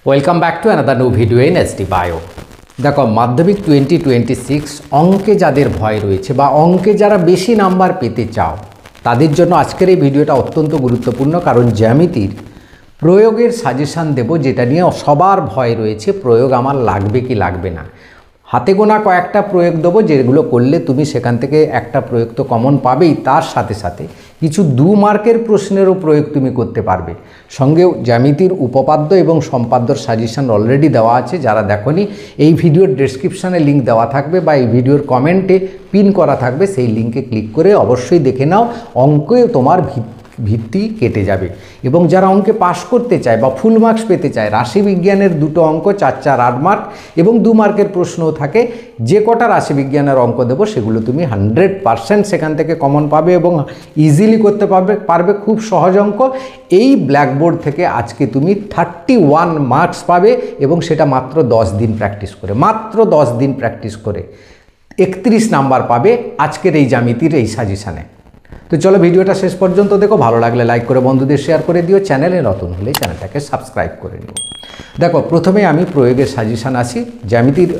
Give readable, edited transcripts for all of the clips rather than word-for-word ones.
Welcome back to another new video in ST bio. দেখো, মাধ্যমিক 2026 অঙ্কে যাদের ভয় রয়েছে বা অঙ্কে যারা বেশি নাম্বার পেতে চাও তাদের জন্য আজকের এই ভিডিওটা অত্যন্ত গুরুত্বপূর্ণ। কারণ জ্যামিতির প্রয়োগের সাজেশান দেব, যেটা নিয়ে সবার ভয় রয়েছে, প্রয়োগ আমার লাগবে কি লাগবে না। হাতে গোনা কয়েকটা প্রয়োগ দেবো, যেগুলো করলে তুমি সেখান থেকে একটা প্রয়োগ তো কমন পাবেই, তার সাথে সাথে কিছু 2 মার্কের প্রশ্নেরও প্রয়োগ তুমি করতে পারবে। সঙ্গেও জ্যামিতির উপপাদ্য এবং সম্পাদ্যর সাজেশান অলরেডি দেওয়া আছে। যারা দেখোনি, এই ভিডিওর ডেসক্রিপশানে লিঙ্ক দেওয়া থাকবে বা এই ভিডিওর কমেন্টে পিন করা থাকবে, সেই লিঙ্কে ক্লিক করে অবশ্যই দেখে নাও। অঙ্কে তোমার ভিত্তি কেটে যাবে। এবং যারা অঙ্কে পাশ করতে চায় বা ফুল মার্কস পেতে চায়, রাশিবিজ্ঞানের 2টো অঙ্ক 4 8 মার্ক এবং 2 মার্কের প্রশ্নও থাকে। যে কটা রাশিবিজ্ঞানের অঙ্ক দেবো সেগুলো তুমি 100% সেখান থেকে কমন পাবে এবং ইজিলি করতে পারবে। খুব সহজ অঙ্ক। এই ব্ল্যাকবোর্ড থেকে আজকে তুমি 31 মার্কস পাবে এবং সেটা মাত্র 10 দিন প্র্যাকটিস করে, মাত্র 10 দিন প্র্যাকটিস করে 31 নাম্বার পাবে আজকের এই জ্যামিতির এই সাজেশানে। তো চলো ভিডিওটা শেষ পর্যন্ত দেখো। ভালো লাগলে লাইক করে বন্ধুদের শেয়ার করে দিও। চ্যানেলে নতুন হলে চ্যানেলটাকে সাবস্ক্রাইব করে নিও। দেখো, প্রথমে আমি প্রয়োগের সাজেশান আসি। জ্যামিতির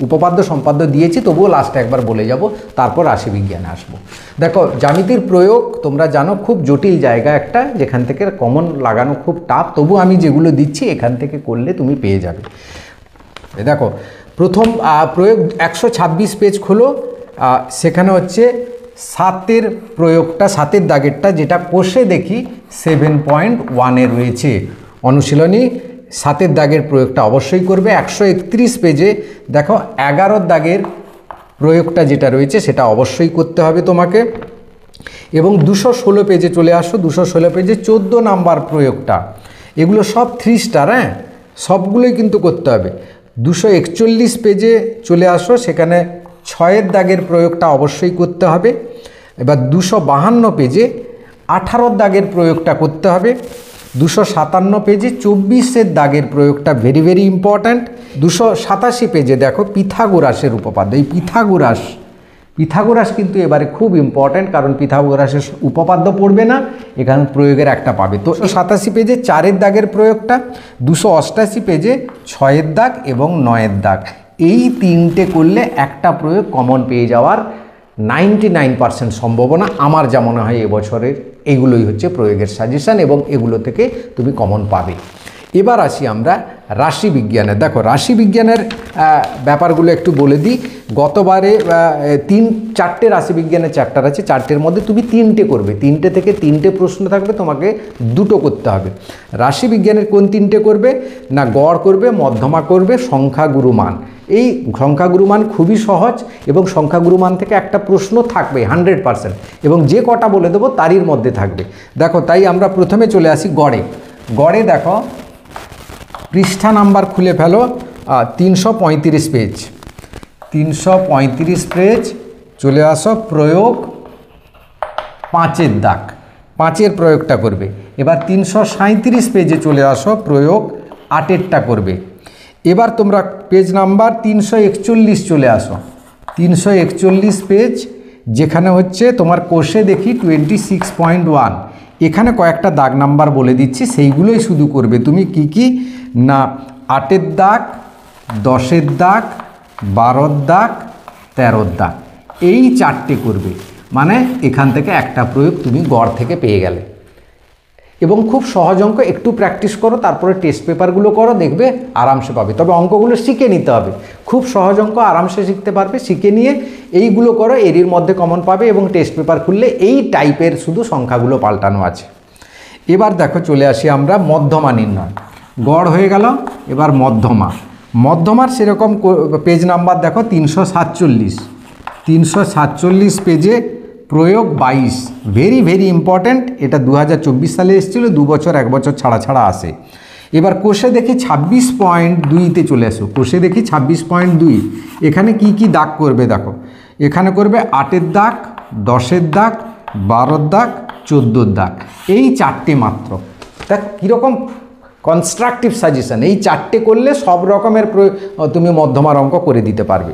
উপপাদ্য সম্পাদ্য দিয়েছি, তবুও লাস্টে একবার বলে যাব, তারপর রাশিবিজ্ঞানে আসবো। দেখো, জ্যামিতির প্রয়োগ তোমরা জানো খুব জটিল জায়গা একটা, যেখান থেকে কমন লাগানো খুব টাফ। তবু আমি যেগুলো দিচ্ছি এখান থেকে করলে তুমি পেয়ে যাবে। দেখো, প্রথম প্রয়োগ 126 পেজ খোলো। সেখানে হচ্ছে 7-এর প্রয়োগটা, 7-এর দাগেরটা, যেটা কোষে দেখি 7.1-এ রয়েছে। অনুশীলনী 7-এর দাগের প্রয়োগটা অবশ্যই করবে। 131 পেজে দেখো 11-র দাগের প্রয়োগটা যেটা রয়েছে সেটা অবশ্যই করতে হবে তোমাকে। এবং 216 পেজে চলে আসো। 216 পেজে 14 নাম্বার প্রয়োগটা, এগুলো সব 3 স্টার, হ্যাঁ, সবগুলোই কিন্তু করতে হবে। 241 পেজে চলে আসো, সেখানে 6-এর দাগের প্রয়োগটা অবশ্যই করতে হবে। এবার 252 পেজে 18-র দাগের প্রয়োগটা করতে হবে। 257 পেজে 24-এর দাগের প্রয়োগটা ভেরি ভেরি ইম্পর্ট্যান্ট। 287 পেজে দেখো পিথাগোরাসের উপপাদ্য। এই পিথাগোরাস কিন্তু এবারে খুব ইম্পর্ট্যান্ট, কারণ পিথাগোরাসের উপপাদ্য পড়বে না, এখানে প্রয়োগের একটা পাবে। তো 87 পেজে 4-এর দাগের প্রয়োগটা, 288 পেজে 6-এর দাগ এবং 9-এর দাগ, এই 3টে করলে একটা প্রয়োগ কমন পেয়ে যাওয়ার 99% সম্ভাবনা আমার যা মনে হয় এবছরের। এইগুলোই হচ্ছে প্রয়োগের সাজেশান এবং এগুলো থেকে তুমি কমন পাবে। এবার আসি আমরা রাশিবিজ্ঞানে। দেখো, রাশিবিজ্ঞানের ব্যাপারগুলো একটু বলে দিই। গতবারে 4টে রাশিবিজ্ঞানের চ্যাপ্টার আছে, 4টের মধ্যে তুমি 3টে করবে। 3টে থেকে 3টে প্রশ্ন থাকবে, তোমাকে 2টো করতে হবে। রাশিবিজ্ঞানের কোন 3টে করবে না, গড় করবে, মধ্যমা করবে, সংখ্যাগুরু মান। এই সংখ্যাগুরু মান খুবই সহজ এবং সংখ্যাগুরু মান থেকে একটা প্রশ্ন থাকবে 100%, এবং যে কটা বলে দেবো তারই মধ্যে থাকবে। দেখো, তাই আমরা প্রথমে চলে আসি গড়ে। গড়ে দেখো, পৃষ্ঠা নাম্বার খুলে ফেলো 335 পেজ। 335 পেজ চলে আসো, প্রয়োগ 5-এর দাগ, 5-এর প্রয়োগটা করবে। এবার 337 পেজে চলে আসো, প্রয়োগ 8-এরটা করবে। এবার তোমরা পেজ নাম্বার 341 চলে আসো। 341 পেজ, যেখানে হচ্ছে তোমার কোষে দেখি 26.1। এখানে কয়েকটা দাগ নাম্বার বলে দিচ্ছি, সেইগুলোই শুধু করবে তুমি। কি কি না, 8-এর দাগ, 10-এর দাগ, 12-র দাগ, 13-র দাগ, এই 4টে করবে। মানে এখান থেকে একটা প্রয়োগ তুমি গড় থেকে পেয়ে গেলে। এবং খুব সহজ অঙ্ক, একটু প্র্যাকটিস করো, তারপরে টেস্ট পেপারগুলো করো, দেখবে আরামসে পাবে। তবে অঙ্কগুলো শিখে নিতে হবে। খুব সহজ অঙ্ক, আরামসে শিখতে পারবে। শিখে নিয়ে এইগুলো করো, এরই মধ্যে কমন পাবে। এবং টেস্ট পেপার খুললে এই টাইপের শুধু সংখ্যাগুলো পাল্টানো আছে। এবার দেখো, চলে আসি আমরা মধ্যমা নির্ণয়। গড় হয়ে গেল, এবার মধ্যমা। মধ্যমার সেরকম পেজ নাম্বার দেখো 347। 347 পেজে প্রয়োগ 22, ভেরি ভেরি ইম্পর্ট্যান্ট। এটা 2024 সালে এসেছিলো, 2 বছর 1 বছর ছাড়া ছাড়া আসে। এবার কোষে দেখি 26.2-তে চলে আসো। কোষে দেখি 26.2, এখানে কি কি দাগ করবে দেখো। এখানে করবে 8-এর দাগ, 10-এর দাগ, 12-র দাগ, 14-র দাগ, এই 4টে মাত্র। দেখ কীরকম কনস্ট্রাকটিভ সাজেশান। এই 4টে করলে সব রকমের তুমি মধ্যমার অঙ্ক করে দিতে পারবে।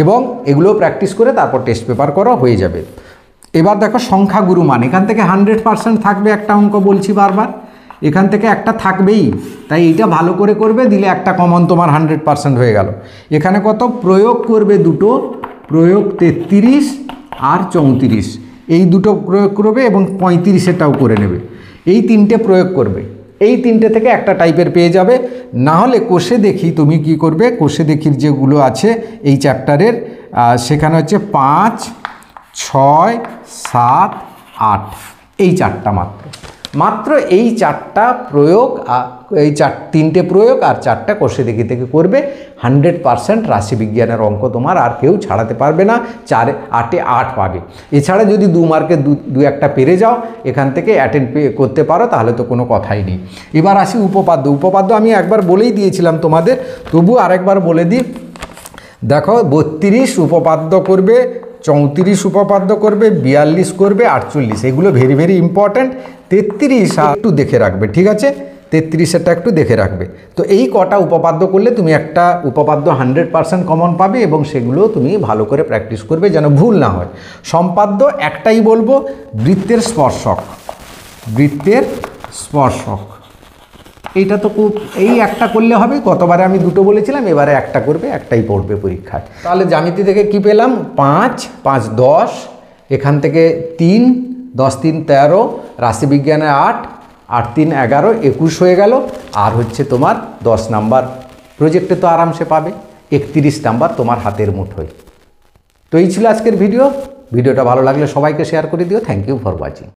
এবং এগুলো প্র্যাকটিস করে তারপর টেস্ট পেপার করো, হয়ে যাবে। এবার দেখো সংখ্যাগুরু মান, এখান থেকে 100% থাকবে একটা অঙ্ক, বলছি বারবার। এখান থেকে একটা থাকবেই, তাই এইটা ভালো করে করবে, দিলে একটা কমন তোমার 100% হয়ে গেল। এখানে কত প্রয়োগ করবে, দুটো প্রয়োগ 33 আর 34, এই দুটো প্রয়োগ করবে এবং 35-এরটাও করে নেবে। এই তিনটে প্রয়োগ করবে, এই তিনটে থেকে একটা টাইপের পেয়ে যাবে। না হলে কোষে দেখি তুমি কি করবে, কোষে দেখির যেগুলো আছে এই চ্যাপ্টারের, সেখানে হচ্ছে 5, 6, 7, 8, এই চারটা মাত্র এই চারটা প্রয়োগ, এই তিনটে প্রয়োগ আর চারটা কোষে দেখি থেকে করবে। 100% রাশিবিজ্ঞানের অঙ্ক তোমার আর কেউ ছাড়াতে পারবে না, 4-8-এ 8 পাবে। এছাড়া যদি 2 মার্কে দু একটা পেরে যাও, এখান থেকে অ্যাটেন্ড করতে পারো, তাহলে তো কোনো কথাই নেই। এবার আসি উপপাদ্য আমি একবার বলেই দিয়েছিলাম তোমাদের, তবু আরেকবার বলে দিই। দেখো 32 উপপাদ্য করবে, 34 উপপাদ্য করবে, 42 করবে, 48, এগুলো ভেরি ভেরি ইম্পর্ট্যান্ট। 33 একটু দেখে রাখবে, ঠিক আছে, 33-এরটা একটু দেখে রাখবে। তো এই কটা উপপাদ্য করলে তুমি একটা উপপাদ্য 100% কমন পাবে, এবং সেগুলো তুমি ভালো করে প্র্যাকটিস করবে যেন ভুল না হয়। সম্পাদ্য একটাই বলবো, বৃত্তের স্পর্শক, এইটা তো খুব, এই একটা করলে হবে। গতবারে আমি দুটো বলেছিলাম, এবারে একটা করবে, একটাই পড়বে পরীক্ষায়। তাহলে জ্যামিতি থেকে কি পেলাম, 5, 5, 10, এখান থেকে 3, 10, 3, 13, রাশিবিজ্ঞানে 8, 8, 3, 11, 21 হয়ে গেল। আর হচ্ছে তোমার 10 নাম্বার প্রজেক্টে তো আরামসে পাবে, 31 নাম্বার তোমার হাতের মুঠোয়। তো এই ছিল আজকের ভিডিওটা ভালো লাগলে সবাইকে শেয়ার করে দিও। Thank you for watching.